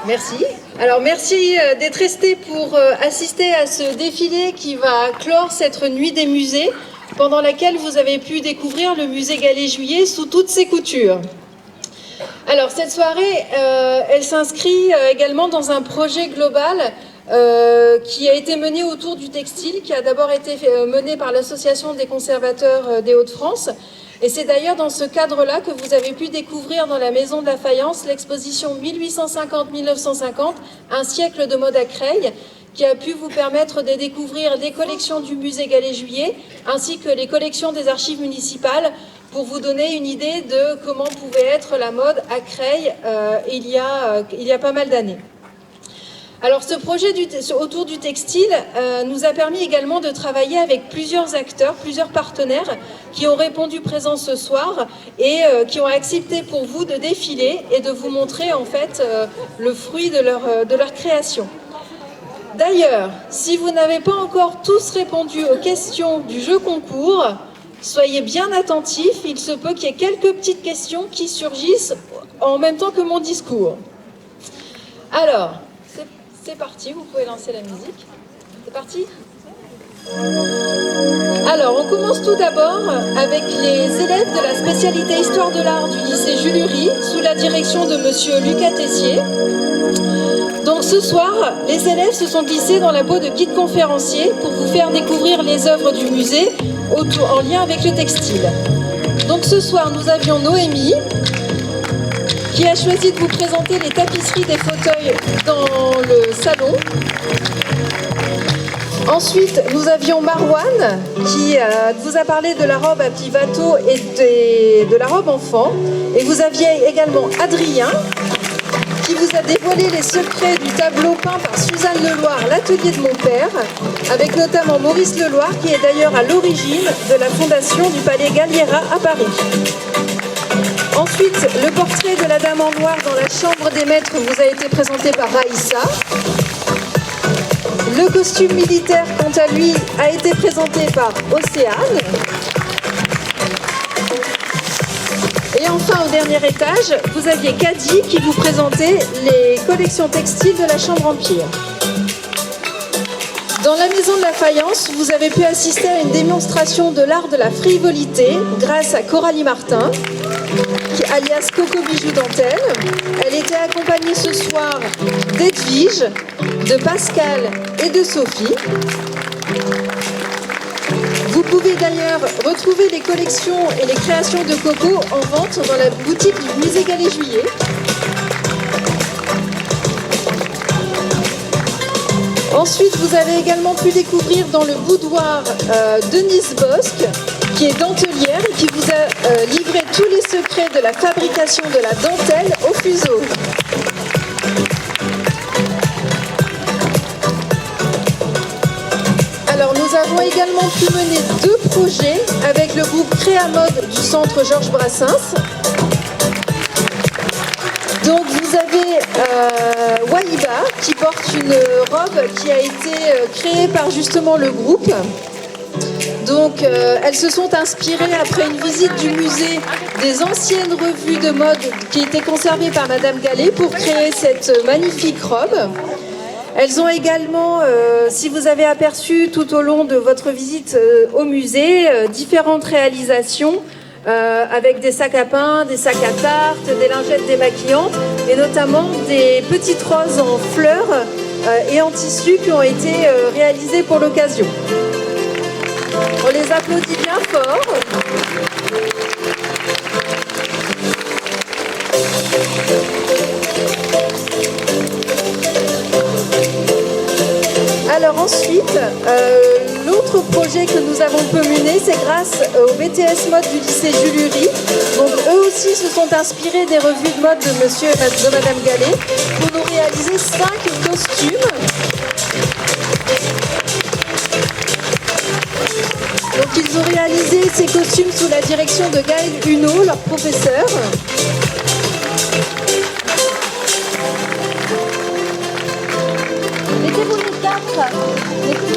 Merci. Alors merci d'être resté pour assister à ce défilé qui va clore cette nuit des musées, pendant laquelle vous avez pu découvrir le musée Gallet-Juillet sous toutes ses coutures. Alors cette soirée, elle s'inscrit également dans un projet global qui a été mené autour du textile, qui a d'abord été mené par l'Association des conservateurs des Hauts-de-France. Et c'est d'ailleurs dans ce cadre-là que vous avez pu découvrir dans la Maison de la Faïence l'exposition 1850-1950, un siècle de mode à Creil, qui a pu vous permettre de découvrir les collections du musée Gallet-Juillet, ainsi que les collections des archives municipales, pour vous donner une idée de comment pouvait être la mode à Creil il y a pas mal d'années. Alors ce projet autour du textile nous a permis également de travailler avec plusieurs acteurs, plusieurs partenaires qui ont répondu présents ce soir et qui ont accepté pour vous de défiler et de vous montrer en fait le fruit de leur création. D'ailleurs, si vous n'avez pas encore tous répondu aux questions du jeu concours, soyez bien attentifs, il se peut qu'il y ait quelques petites questions qui surgissent en même temps que mon discours. Alors, c'est parti, vous pouvez lancer la musique. C'est parti ? Alors, on commence tout d'abord avec les élèves de la spécialité Histoire de l'art du lycée Jules Hury, sous la direction de monsieur Lucas Tessier. Donc ce soir, les élèves se sont glissés dans la peau de guide conférencier pour vous faire découvrir les œuvres du musée en lien avec le textile. Donc ce soir, nous avions Noémie, qui a choisi de vous présenter les tapisseries des fauteuils dans le salon. Ensuite, nous avions Marouane, qui vous a parlé de la robe à pivato et de la robe enfant. Et vous aviez également Adrien, qui vous a dévoilé les secrets du tableau peint par Suzanne Leloir, l'atelier de mon père, avec notamment Maurice Leloir, qui est d'ailleurs à l'origine de la fondation du Palais Galliera à Paris. Ensuite, le portrait de la Dame en Noir dans la chambre des maîtres vous a été présenté par Raïssa. Le costume militaire, quant à lui, a été présenté par Océane. Et enfin, au dernier étage, vous aviez Kadi qui vous présentait les collections textiles de la Chambre Empire. Dans la Maison de la Faïence, vous avez pu assister à une démonstration de l'art de la frivolité grâce à Coralie Martin, alias Coco Bijou Dentelle. Elle était accompagnée ce soir d'Edwige, de Pascal et de Sophie. Vous pouvez d'ailleurs retrouver les collections et les créations de Coco en vente dans la boutique du musée Gallet-Juillet. Ensuite, vous avez également pu découvrir dans le boudoir Denise Bosque, qui est dentelière et qui vous a livré tous les secrets de la fabrication de la dentelle au fuseau. Alors, nous avons également pu mener 2 projets avec le groupe Créamode du centre Georges Brassens. Donc vous avez Waïba qui porte une robe qui a été créée par justement le groupe. Donc elles se sont inspirées après une visite du musée des anciennes revues de mode qui étaient conservées par Madame Gallet pour créer cette magnifique robe. Elles ont également, si vous avez aperçu tout au long de votre visite au musée, différentes réalisations avec des sacs à pain, des sacs à tarte, des lingettes démaquillantes et notamment des petites roses en fleurs et en tissu qui ont été réalisées pour l'occasion. On les applaudit bien fort. Alors ensuite, l'autre projet que nous avons pu mener, c'est grâce au BTS Mode du lycée Jules Hury. Donc eux aussi se sont inspirés des revues de mode de monsieur et de madame Gallet pour nous réaliser 5 costumes. Donc ils ont réalisé ces costumes sous la direction de Gaël Huneau, leur professeur. Mettez-vous les 4.